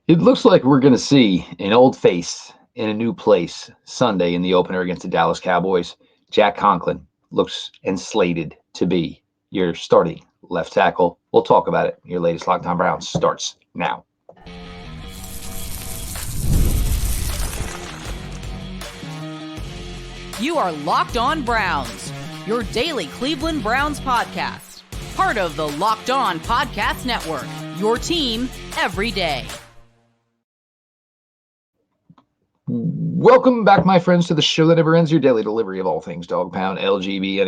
It looks like we're going to see an old face in a new place Sunday in the opener against the Dallas Cowboys. Jack Conklin looks and slated to be your starting left tackle. We'll talk about it. Your latest Locked On Browns starts now. You are Locked On Browns, your daily Cleveland Browns podcast. Part of the Locked On Podcast Network, your team every day. Welcome back, my friends, to the show that never ends, your daily delivery of all things Dog Pound, LGB,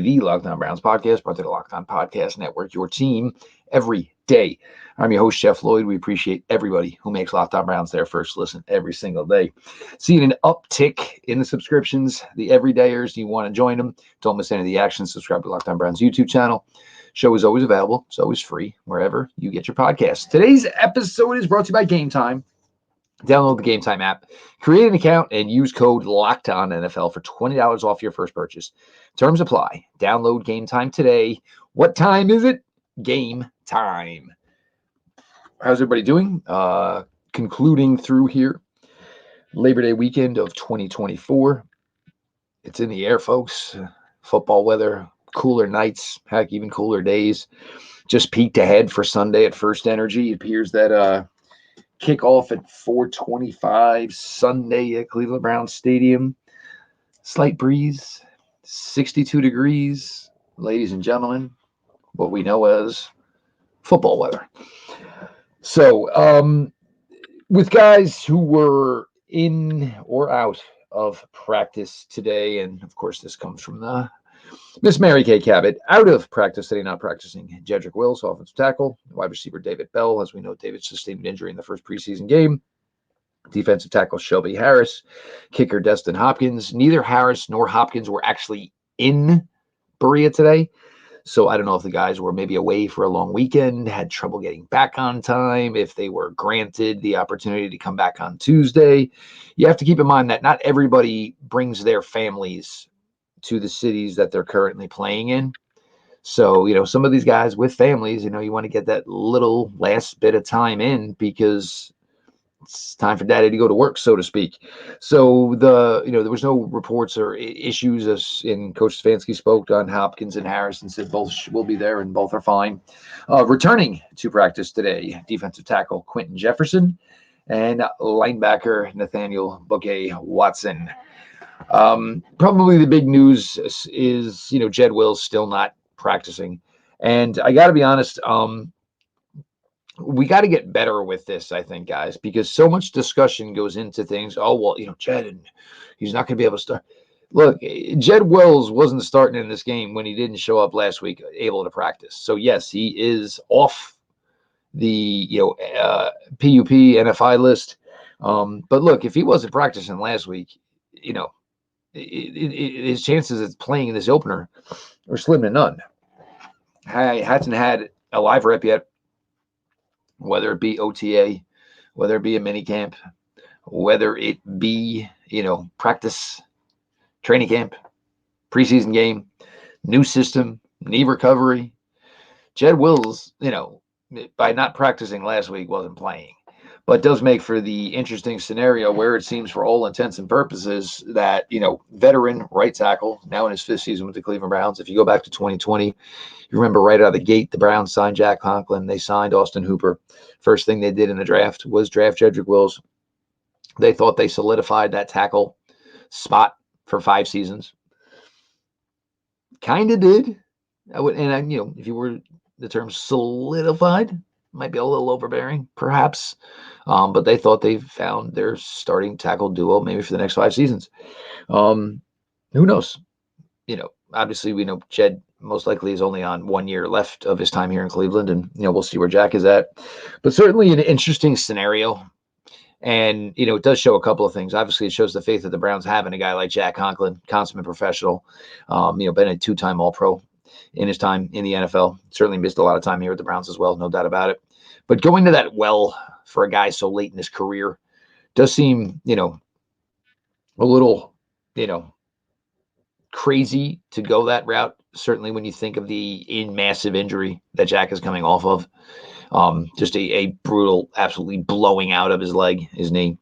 the Locked On Browns podcast, part of the Locked On Podcast Network, your team every day. I'm your host, Jeff Lloyd. We appreciate everybody who makes Locked On Browns their first listen every single day. Seeing an uptick in the subscriptions, the everydayers, you want to join them, don't miss any of the action, subscribe to Locked On Browns YouTube channel. Show is always available. It's always free wherever you get your podcasts. Today's episode is brought to you by Game Time. Download the Game Time app, create an account, and use code LOCKEDONNFL for $20 off your first purchase. Terms apply. Download Game Time today. What time is it? Game time. How's everybody doing? Concluding through here. Labor Day weekend of 2024. It's in the air, folks. Football weather, cooler nights, heck, even cooler days. Just peeked ahead for Sunday at First Energy. It appears that kickoff at 4:25 Sunday at Cleveland Browns Stadium. Slight breeze, 62 degrees. Ladies and gentlemen, what we know as football weather. So, with guys who were in or out of practice today, and of course this comes from the Miss Mary Kay Cabot, out of practice today, not practicing. Jedrick Wills, offensive tackle. Wide receiver David Bell. As we know, David sustained an injury in the first preseason game. Defensive tackle Shelby Harris. Kicker Destin Hopkins. Neither Harris nor Hopkins were actually in Berea today. So I don't know if the guys were maybe away for a long weekend, had trouble getting back on time, if they were granted the opportunity to come back on Tuesday. You have to keep in mind that not everybody brings their families to the cities that they're currently playing in. So, some of these guys with families, you want to get that little last bit of time in because it's time for daddy to go to work, so to speak. So there was no reports or issues as in Coach Stefanski spoke on Hopkins and Harris and said both will be there and both are fine. Returning to practice today, defensive tackle Quentin Jefferson and linebacker Nathaniel Bouquet Watson. Probably the big news is, Jed Wills still not practicing. And I got to be honest, we got to get better with this, I think, guys, because so much discussion goes into things. Oh, well, Jed, and he's not going to be able to start. Look, Jed Wills wasn't starting in this game when he didn't show up last week able to practice. So, yes, he is off the, PUP NFI list. But look, if he wasn't practicing last week, his chances of playing in this opener are slim to none. Hasn't had a live rep yet, whether it be OTA, whether it be a mini camp, whether it be, practice, training camp, preseason game, new system, knee recovery. Jed Wills, by not practicing last week, wasn't playing. But does make for the interesting scenario where it seems for all intents and purposes that, veteran right tackle, now in his fifth season with the Cleveland Browns. If you go back to 2020, you remember right out of the gate, the Browns signed Jack Conklin. They signed Austin Hooper. First thing they did in the draft was draft Jedrick Wills. They thought they solidified that tackle spot for 5 seasons. Kind of did. If you were the term solidified, might be a little overbearing, perhaps. But they thought they found their starting tackle duo maybe for the next 5 seasons. Who knows? Obviously we know Jed most likely is only on 1 year left of his time here in Cleveland, and we'll see where Jack is at. But certainly an interesting scenario. And it does show a couple of things. Obviously, it shows the faith that the Browns have in a guy like Jack Conklin, consummate professional. Been a 2-time All-Pro in his time in the NFL. Certainly missed a lot of time here with the Browns as well, no doubt about it. But going to that well for a guy so late in his career does seem, a little, crazy to go that route. Certainly when you think of the massive injury that Jack is coming off of. Just a brutal, absolutely blowing out of his leg, his knee.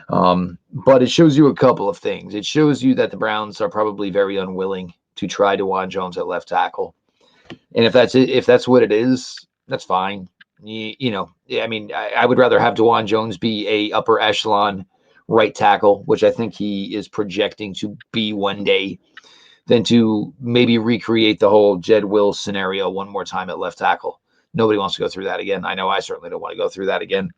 But it shows you a couple of things. It shows you that the Browns are probably very unwilling to try Dawand Jones at left tackle. And if that's what it is, that's fine. I mean, I would rather have Dawand Jones be a upper echelon right tackle, which I think he is projecting to be one day, than to maybe recreate the whole Jedrick Wills scenario one more time at left tackle. Nobody wants to go through that again. I know I certainly don't want to go through that again.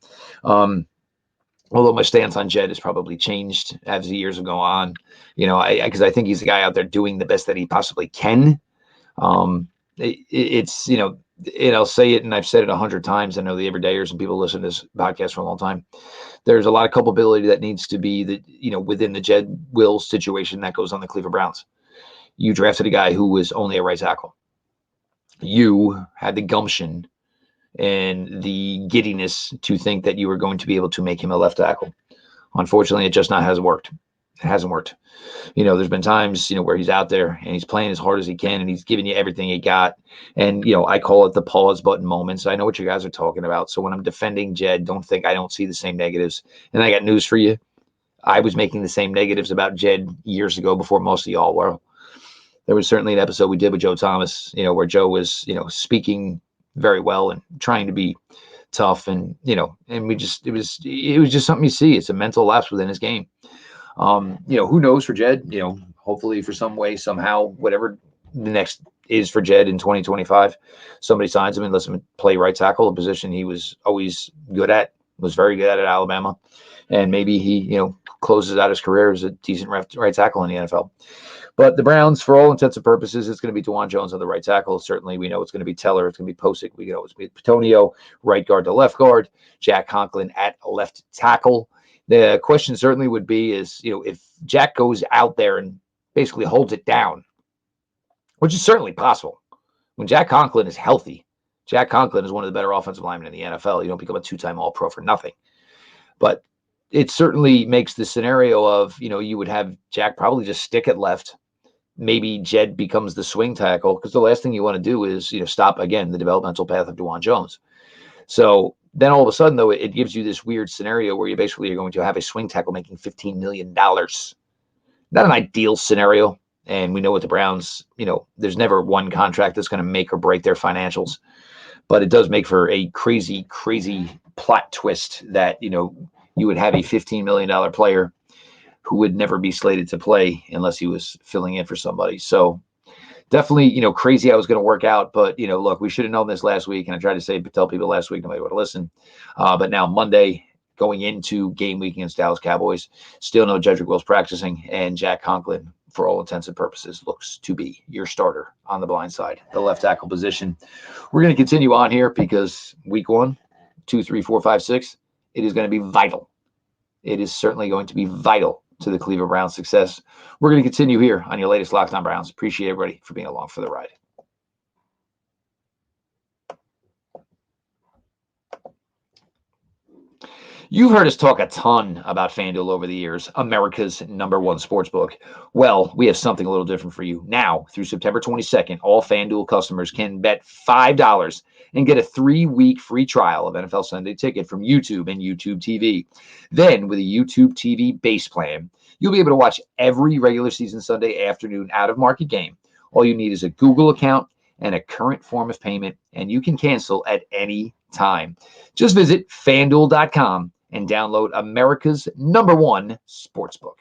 Although my stance on Jed has probably changed as the years have gone on, because I think he's a guy out there doing the best that he possibly can. It's, and I'll say it, and I've said it 100 times. I know the everydayers and people listen to this podcast for a long time. There's a lot of culpability that needs to be within the Jedrick Wills situation that goes on the Cleveland Browns. You drafted a guy who was only a right tackle. You had the gumption and the giddiness to think that you were going to be able to make him a left tackle. Unfortunately, it just hasn't worked. It hasn't worked. There's been times, where he's out there and he's playing as hard as he can and he's giving you everything he got. And, I call it the pause button moments. I know what you guys are talking about. So when I'm defending Jed, don't think I don't see the same negatives. And I got news for you. I was making the same negatives about Jed years ago before most of y'all were. There was certainly an episode we did with Joe Thomas, where Joe was, speaking very well and trying to be tough. And, and it was just something you see. It's a mental lapse within his game. Who knows for Jed, hopefully for some way, somehow, whatever the next is for Jed in 2025, somebody signs him and lets him play right tackle, a position he was always was very good at Alabama. And maybe he, closes out his career as a decent right tackle in the NFL. But the Browns, for all intents and purposes, it's going to be Dawand Jones on the right tackle. Certainly, we know it's going to be Teller. It's going to be Posick. We know it's going to be Petonio, right guard to left guard. Jack Conklin at left tackle. The question certainly would be is, if Jack goes out there and basically holds it down, which is certainly possible. When Jack Conklin is healthy, Jack Conklin is one of the better offensive linemen in the NFL. You don't become a two-time All-Pro for nothing. But it certainly makes the scenario of, you would have Jack probably just stick at left. Maybe Jed becomes the swing tackle, because the last thing you want to do is, stop, again, the developmental path of Dawand Jones. So then all of a sudden, though, it gives you this weird scenario where you basically are going to have a swing tackle making $15 million. Not an ideal scenario. And we know with the Browns, there's never one contract that's going to make or break their financials. But it does make for a crazy, crazy plot twist that, you would have a $15 million player who would never be slated to play unless he was filling in for somebody. So definitely, crazy how it was going to work out. But, look, we should have known this last week. And I tried to tell people last week, nobody would listen. But now Monday, going into game week against Dallas Cowboys, still no Jedrick Wills practicing. And Jack Conklin, for all intents and purposes, looks to be your starter on the blind side, the left tackle position. We're going to continue on here because week 1, 2, 3, 4, 5, 6, it is going to be vital. It is certainly going to be vital to the Cleveland Browns' success. We're going to continue here on your latest Locked On Browns. Appreciate everybody for being along for the ride. You've heard us talk a ton about FanDuel over the years, America's #1 sportsbook. Well, we have something a little different for you. Now, through September 22nd, all FanDuel customers can bet $5 and get a 3-week free trial of NFL Sunday Ticket from YouTube and YouTube TV. Then, with a YouTube TV base plan, you'll be able to watch every regular season Sunday afternoon out-of-market game. All you need is a Google account and a current form of payment, and you can cancel at any time. Just visit FanDuel.com and download America's #1 sportsbook.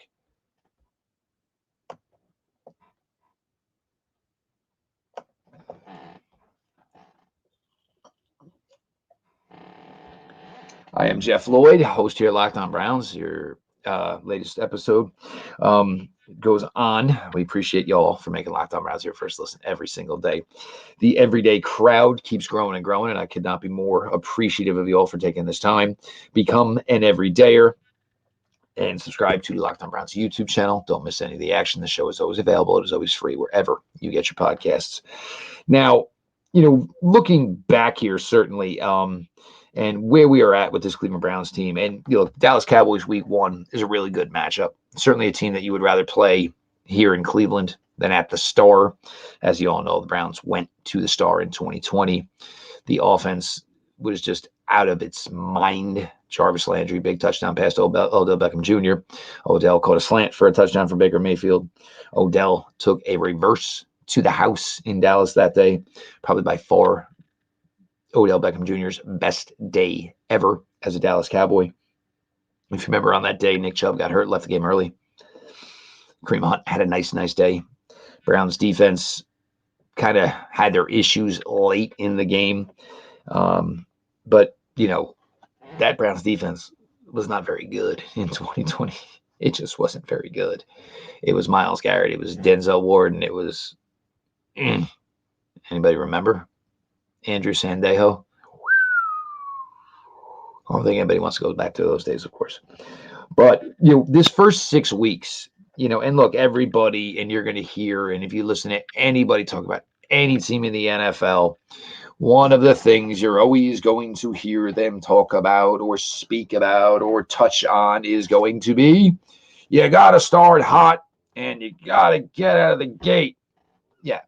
I am Jeff Lloyd, host here at Locked On Browns. Your latest episode goes on. We appreciate y'all for making Locked On Browns your first listen every single day. The everyday crowd keeps growing and growing, and I could not be more appreciative of y'all for taking this time. Become an everydayer and subscribe to the Locked On Browns YouTube channel. Don't miss any of the action. The show is always available. It is always free wherever you get your podcasts. Now, looking back here, certainly, and where we are at with this Cleveland Browns team, and Dallas Cowboys week 1 is a really good matchup. Certainly a team that you would rather play here in Cleveland than at the Star. As you all know, the Browns went to the Star in 2020. The offense was just out of its mind. Jarvis Landry, big touchdown pass to Odell Beckham Jr. Odell caught a slant for a touchdown for Baker Mayfield. Odell took a reverse to the house in Dallas that day, probably by far Odell Beckham Jr.'s best day ever as a Dallas Cowboy. If you remember on that day, Nick Chubb got hurt, left the game early. Kareem Hunt had a nice day. Browns defense kind of had their issues late in the game. But, that Browns defense was not very good in 2020. It just wasn't very good. It was Myles Garrett. It was Denzel Ward. And it was, anybody remember? Andrew Sandejo. I don't think anybody wants to go back to those days, of course. But, this first 6 weeks, and look, everybody, and you're going to hear, and if you listen to anybody talk about any team in the NFL, one of the things you're always going to hear them talk about or speak about or touch on is going to be, you got to start hot and you got to get out of the gate. Yeah,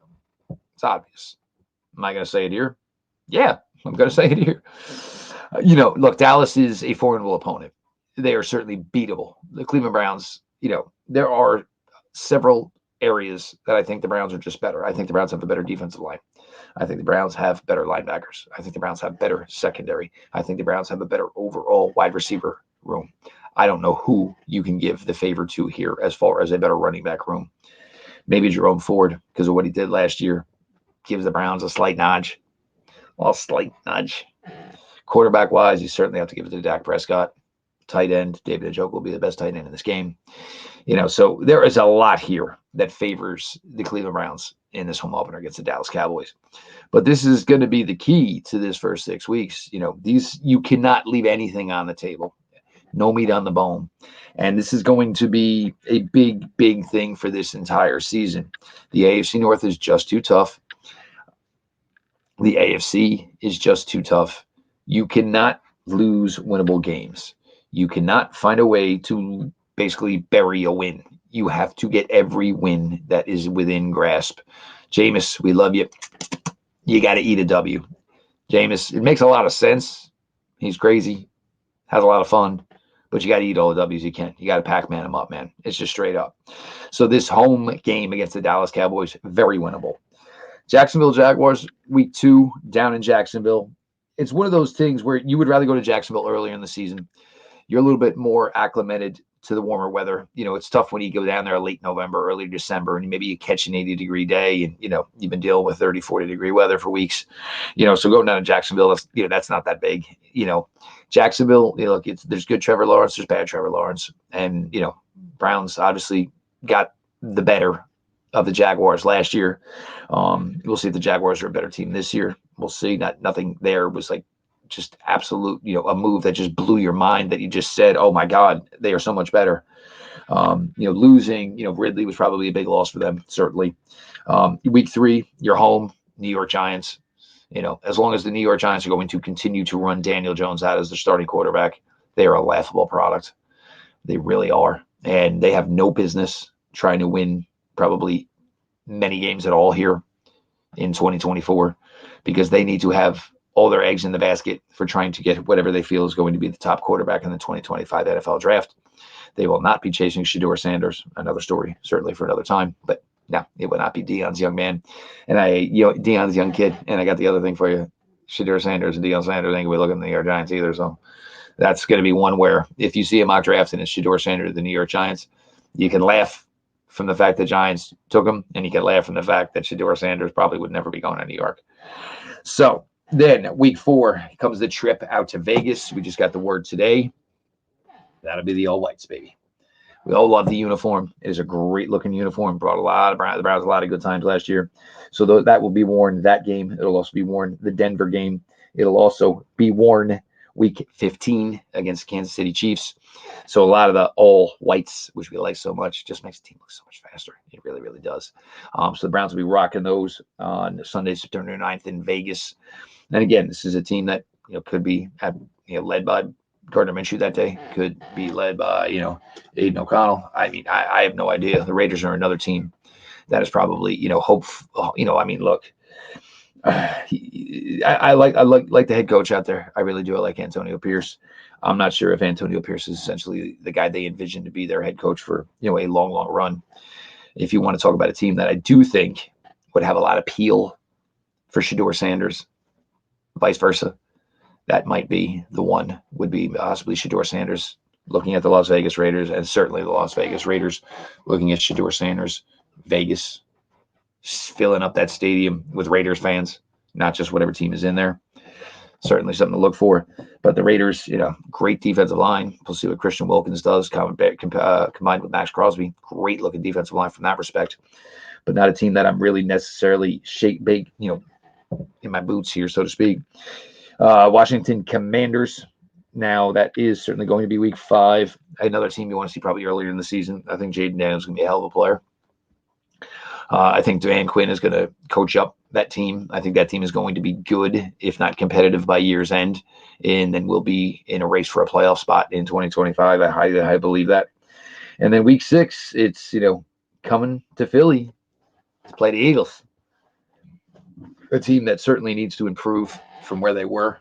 it's obvious. Am I going to say it here? Yeah, I'm going to say it here. Look, Dallas is a formidable opponent. They are certainly beatable. The Cleveland Browns, there are several areas that I think the Browns are just better. I think the Browns have a better defensive line. I think the Browns have better linebackers. I think the Browns have better secondary. I think the Browns have a better overall wide receiver room. I don't know who you can give the favor to here as far as a better running back room. Maybe Jerome Ford, because of what he did last year, gives the Browns a slight nudge. Well, slight nudge. Quarterback-wise, you certainly have to give it to Dak Prescott. Tight end, David Njoku will be the best tight end in this game. So there is a lot here that favors the Cleveland Browns in this home opener against the Dallas Cowboys. But this is going to be the key to this first 6 weeks. You cannot leave anything on the table. No meat on the bone. And this is going to be a big thing for this entire season. The AFC North is just too tough. The AFC is just too tough. You cannot lose winnable games. You cannot find a way to basically bury a win. You have to get every win that is within grasp. Jameis, we love you. You got to eat a W. Jameis, it makes a lot of sense. He's crazy, has a lot of fun, but you got to eat all the W's you can. You got to Pac-Man him up, man. It's just straight up. So this home game against the Dallas Cowboys, very winnable. Jacksonville Jaguars, week 2, down in Jacksonville. It's one of those things where you would rather go to Jacksonville earlier in the season. You're a little bit more acclimated to the warmer weather. It's tough when you go down there late November, early December, and maybe you catch an 80-degree day and, you've been dealing with 30, 40-degree weather for weeks. So going down to Jacksonville, that's not that big. Jacksonville, look, there's good Trevor Lawrence, there's bad Trevor Lawrence. And, Browns obviously got the better of the Jaguars last year. We'll see if the Jaguars are a better team this year. We'll see. Nothing there was like just absolute, a move that just blew your mind that you just said, oh my God, they are so much better. Losing, Ridley was probably a big loss for them, certainly. Week 3, you're home, New York Giants. As long as the New York Giants are going to continue to run Daniel Jones out as their starting quarterback, they are a laughable product. They really are. And they have no business trying to win probably many games at all here in 2024 because they need to have all their eggs in the basket for trying to get whatever they feel is going to be the top quarterback in the 2025 NFL draft. They will not be chasing Shedeur Sanders, another story, certainly for another time, but no, it will not be Deion's young man. And Deion's young kid. And I got the other thing for you. Shedeur Sanders and Deion Sanders ain't going to be looking at the New York Giants either. So that's going to be one where if you see a mock draft and it's Shedeur Sanders of the New York Giants, you can laugh from the fact that Giants took him, and you can laugh from the fact that Shedeur Sanders probably would never be going to New York. So then week 4 comes the trip out to Vegas. We just got the word today. That'll be the all whites, baby. We all love the uniform. It is a great looking uniform. Brought the Browns a lot of good times last year. So that will be worn that game. It'll also be worn the Denver game. It'll also be worn week 15 against Kansas City Chiefs. So a lot of the all whites, which we like so much, just makes the team look so much faster. It really, really does. So the Browns will be rocking those on Sunday, September 9th in Vegas. And again, this is a team that could be led by Gardner Minshew that day, could be led by Aiden O'Connell. I mean, I have no idea. The Raiders are another team that is probably look, I like the head coach out there. I really do. I like Antonio Pierce. I'm not sure if Antonio Pierce is essentially the guy they envision to be their head coach for a long run. If you want to talk about a team that I do think would have a lot of appeal for Shedeur Sanders, vice versa, that might be the one. Would be possibly Shedeur Sanders looking at the Las Vegas Raiders, and certainly the Las Vegas Raiders looking at Shedeur Sanders. Vegas filling up that stadium with Raiders fans, not just whatever team is in there. Certainly something to look for. But the Raiders, great defensive line. We'll see what Christian Wilkins does combined with Max Crosby. Great looking defensive line from that respect. But not a team that I'm really necessarily in my boots here, so to speak. Washington Commanders. Now, that is certainly going to be week 5. Another team you want to see probably earlier in the season. I think Jaden Daniels is going to be a hell of a player. I think Dan Quinn is going to coach up that team. I think that team is going to be good, if not competitive, by year's end, and then we'll be in a race for a playoff spot in 2025. I believe that. And then week 6, it's coming to Philly to play the Eagles, a team that certainly needs to improve from where they were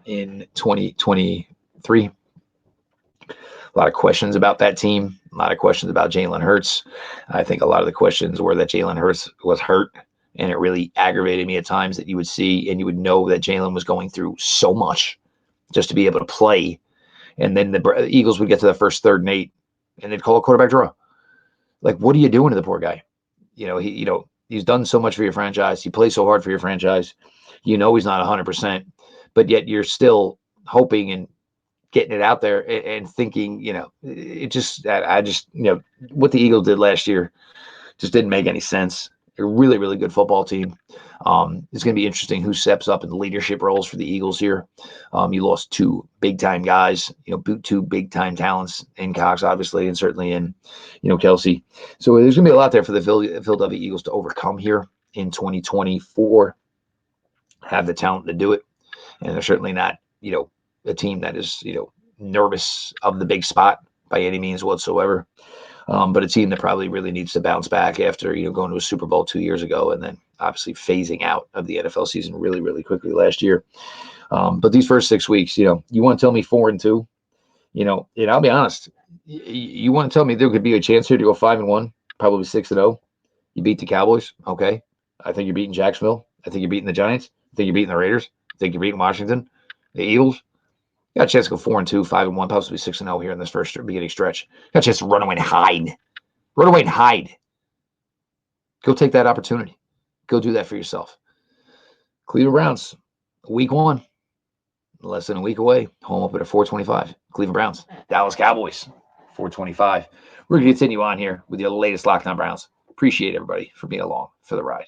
in 2023. A lot of questions about that team. A lot of questions about Jalen Hurts. I think a lot of the questions were that Jalen Hurts was hurt, and it really aggravated me at times that you would see and you would know that Jalen was going through so much just to be able to play. And then the Eagles would get to the first 3rd and 8, and they'd call a quarterback draw. Like, what are you doing to the poor guy? He's done so much for your franchise. He plays so hard for your franchise. He's not 100%, but yet you're still hoping and getting it out there and thinking, what the Eagles did last year just didn't make any sense. A really, really good football team. It's going to be interesting who steps up in the leadership roles for the Eagles here. You lost 2 big-time guys, 2 big-time talents in Cox, obviously, and certainly in, Kelsey. So there's going to be a lot there for the Philadelphia Eagles to overcome here in 2024. Have the talent to do it. And they're certainly not, a team that is, nervous of the big spot by any means whatsoever. But a team that probably really needs to bounce back after, going to a Super Bowl 2 years ago and then obviously phasing out of the NFL season really, really quickly last year. But these first 6 weeks, you want to tell me 4-2, and I'll be honest, you want to tell me there could be a chance here to go 5-1, probably 6-0. You beat the Cowboys. Okay. I think you're beating Jacksonville. I think you're beating the Giants. I think you're beating the Raiders. I think you're beating Washington, the Eagles. You got a chance to go 4-2, 5-1, possibly 6-0 here in this first beginning stretch. Got a chance to run away and hide. Run away and hide. Go take that opportunity. Go do that for yourself. Cleveland Browns, week 1, less than a week away. Home up at 425. Cleveland Browns, Dallas Cowboys, 425. We're going to continue on here with your latest Locked On Browns. Appreciate everybody for being along for the ride.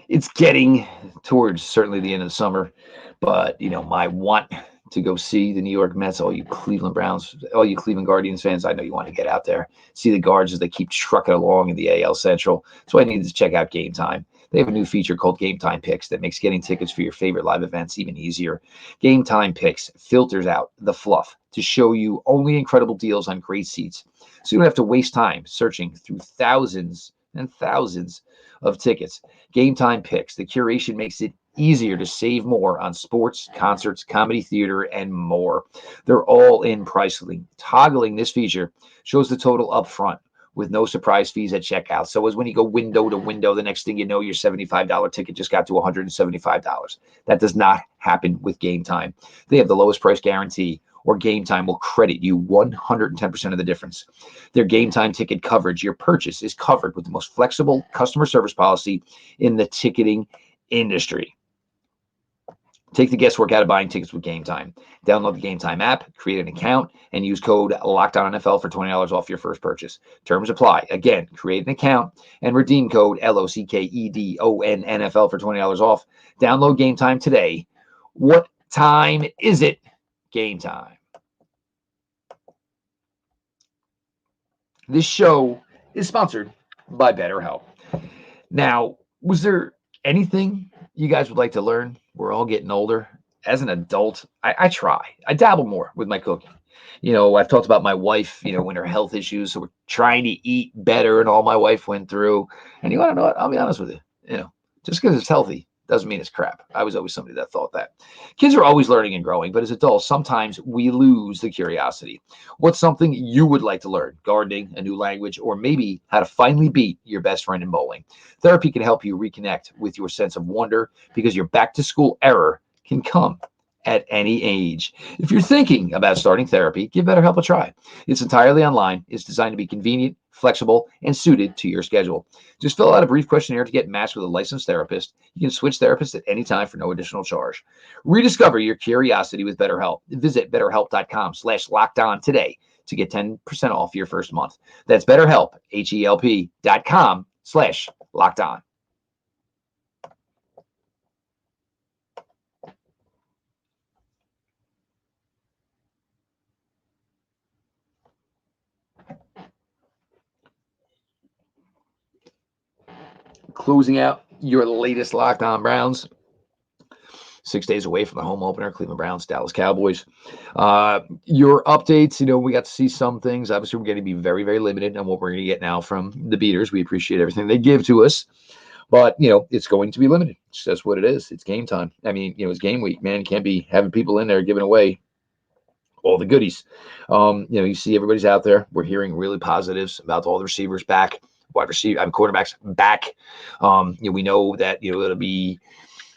It's getting towards certainly the end of the summer, but my want to go see the New York Mets, all you Cleveland Browns, all you Cleveland Guardians fans, I know you want to get out there, see the Guards as they keep trucking along in the AL Central. So I needed to check out Game Time. They have a new feature called Game Time Picks that makes getting tickets for your favorite live events even easier. Game Time Picks filters out the fluff to show you only incredible deals on great seats, so you don't have to waste time searching through thousands and thousands of tickets. Game Time Picks, the curation makes it easier to save more on sports, concerts, comedy theater, and more. They're all in pricing. Toggling this feature shows the total up front with no surprise fees at checkout. So as when you go window to window, the next thing you know, your $75 ticket just got to $175. That does not happen with Game Time. They have the lowest price guarantee, or Game Time will credit you 110% of the difference. Their Game Time ticket coverage, your purchase is covered with the most flexible customer service policy in the ticketing industry. Take the guesswork out of buying tickets with Game Time. Download the Game Time app, create an account, and use code LOCKEDONNFL for $20 off your first purchase. Terms apply. Again, create an account and redeem code LOCKEDONNFL for $20 off. Download Game Time today. What time is it? Game Time. This show is sponsored by BetterHelp. Now, was there anything you guys would like to learn? We're all getting older. As an adult, I try. I dabble more with my cooking. I've talked about my wife, when her health issues, so we're trying to eat better and all my wife went through. And you want to know what? I'll be honest with you. Just because it's healthy doesn't mean it's crap. I was always somebody that thought that. Kids are always learning and growing, but as adults, sometimes we lose the curiosity. What's something you would like to learn? Gardening, a new language, or maybe how to finally beat your best friend in bowling. Therapy can help you reconnect with your sense of wonder because your back to school error can come at any age. If you're thinking about starting therapy, give BetterHelp a try. It's entirely online. It's designed to be convenient, flexible, and suited to your schedule. Just fill out a brief questionnaire to get matched with a licensed therapist. You can switch therapists at any time for no additional charge. Rediscover your curiosity with BetterHelp. Visit betterhelp.com/lockedon today to get 10% off your first month. That's BetterHelp, HELP.com/lockedon. Closing out your latest Locked On Browns. 6 days away from the home opener, Cleveland Browns, Dallas Cowboys. Your updates, we got to see some things. Obviously, we're going to be very, very limited on what we're going to get now from the beaters. We appreciate everything they give to us. But, it's going to be limited. It's just what it is. It's game time. I mean, it's game week, man. You can't be having people in there giving away all the goodies. You see everybody's out there. We're hearing really positives about all the receivers back, quarterbacks back. We know that, it'll be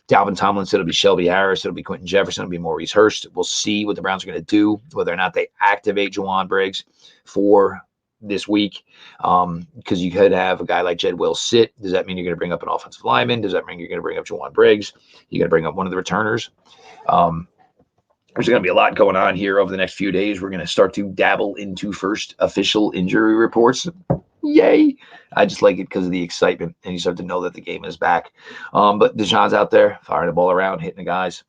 Dalvin Tomlinson, it'll be Shelby Harris, it'll be Quentin Jefferson, it'll be Maurice Hurst. We'll see what the Browns are going to do, whether or not they activate Jawaan Briggs for this week, because you could have a guy like Jedrick Wills sit. Does that mean you're going to bring up an offensive lineman? Does that mean you're going to bring up Jawaan Briggs? You're going to bring up one of the returners? There's going to be a lot going on here over the next few days. We're going to start to dabble into first official injury reports. Yay. I just like it because of the excitement, and you start to know that the game is back. But Deshaun's out there firing the ball around, hitting the guys,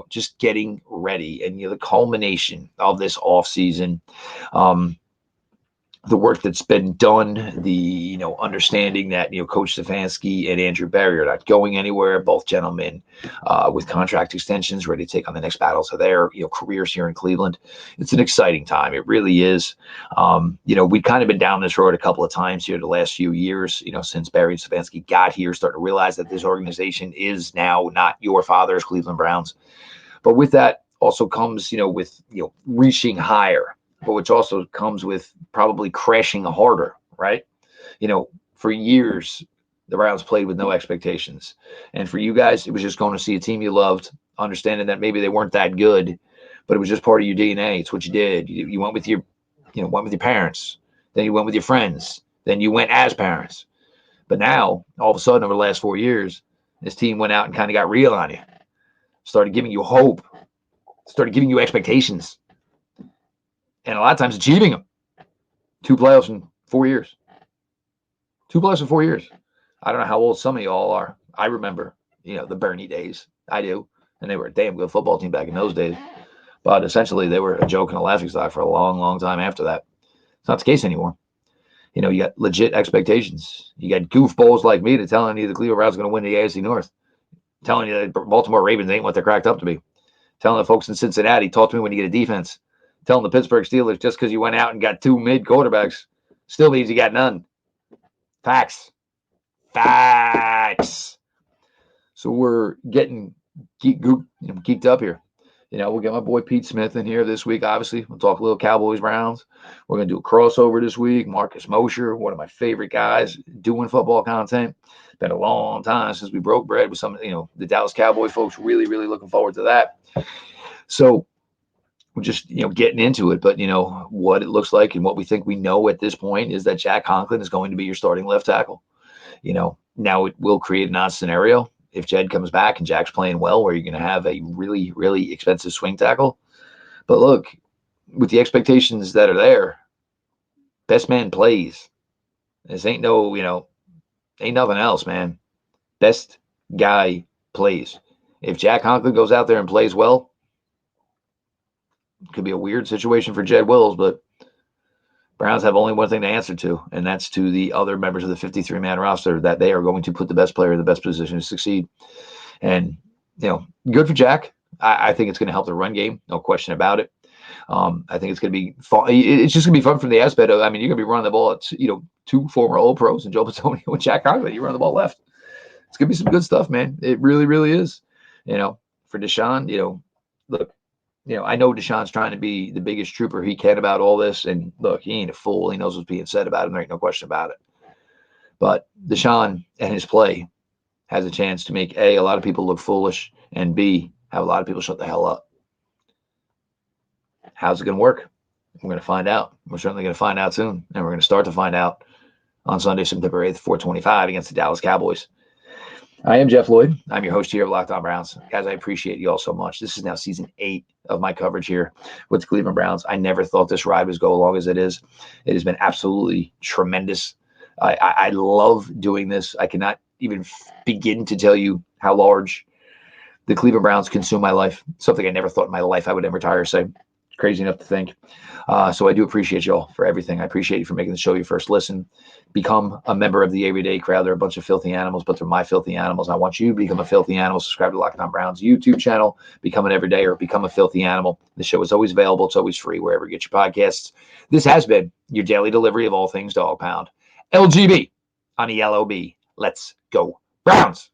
just getting ready. And, the culmination of this offseason, the work that's been done, the, understanding that, Coach Stefanski and Andrew Berry are not going anywhere, both gentlemen with contract extensions ready to take on the next battles of their, careers here in Cleveland. It's an exciting time. It really is. We've kind of been down this road a couple of times here the last few years, since Berry and Stefanski got here, starting to realize that this organization is now not your father's Cleveland Browns. But with that also comes, with, reaching higher, but which also comes with probably crashing harder, right? For years, the Browns played with no expectations. And for you guys, it was just going to see a team you loved, understanding that maybe they weren't that good, but it was just part of your DNA. It's what you did. You went with your, went with your parents. Then you went with your friends. Then you went as parents. But now, all of a sudden, over the last 4 years, this team went out and kind of got real on you. Started giving you hope. Started giving you expectations. And a lot of times achieving them. 2 playoffs in 4 years. 2 playoffs in 4 years. I don't know how old some of y'all are. I remember, the Bernie days. I do. And they were a damn good football team back in those days. But essentially, they were a joke and a laughingstock for a long, long time after that. It's not the case anymore. You got legit expectations. You got goofballs like me to telling you the Cleveland Browns are going to win the AFC North. Telling you that Baltimore Ravens ain't what they're cracked up to be. Telling the folks in Cincinnati, talk to me when you get a defense. Telling the Pittsburgh Steelers just because you went out and got 2 mid quarterbacks still means you got none. Facts. So we're getting geeked up here. We'll get my boy Pete Smith in here this week, obviously. We'll talk a little Cowboys Browns. We're going to do a crossover this week. Marcus Mosher, one of my favorite guys doing football content. Been a long time since we broke bread with some, the Dallas Cowboy folks. Really, really looking forward to that. So we're just, getting into it. But, what it looks like and what we think we know at this point is that Jack Conklin is going to be your starting left tackle. Now it will create an odd scenario if Jed comes back and Jack's playing well, where you're going to have a really, really expensive swing tackle. But look, with the expectations that are there, best man plays. This ain't ain't nothing else, man. Best guy plays. If Jack Conklin goes out there and plays well, it could be a weird situation for Jedrick Wills, but Browns have only one thing to answer to, and that's to the other members of the 53-man roster, that they are going to put the best player in the best position to succeed. And, good for Jack. I think it's going to help the run game, no question about it. I think it's going to be fun. It's just going to be fun from the aspect of, I mean, you're going to be running the ball at, two former All Pros and Joe Patonio and Jack Conklin. You run the ball left. It's going to be some good stuff, man. It really, really is. For Deshaun, look, I know Deshaun's trying to be the biggest trooper he can about all this. And look, he ain't a fool. He knows what's being said about him. There ain't no question about it. But Deshaun and his play has a chance to make A, a lot of people look foolish, and B, have a lot of people shut the hell up. How's it going to work? We're going to find out. We're certainly going to find out soon. And we're going to start to find out on Sunday, September 8th, 4:25 against the Dallas Cowboys. I am Jeff Lloyd. I'm your host here of Locked On Browns. Guys, I appreciate you all so much. This is now season 8 of my coverage here with the Cleveland Browns. I never thought this ride would go as long as it is. It has been absolutely tremendous. I love doing this. I cannot even begin to tell you how large the Cleveland Browns consume my life. Something I never thought in my life I would ever tire say. Crazy enough to think. So I do appreciate you all for everything. I appreciate you for making the show your first listen. Become a member of the Everyday Crowd. They're a bunch of filthy animals, but they're my filthy animals. I want you to become a filthy animal. Subscribe to Locked On Browns YouTube channel. Become an everyday or become a filthy animal. The show is always available. It's always free wherever you get your podcasts. This has been your daily delivery of all things Dog Pound. LGB on the LOB. Let's go Browns.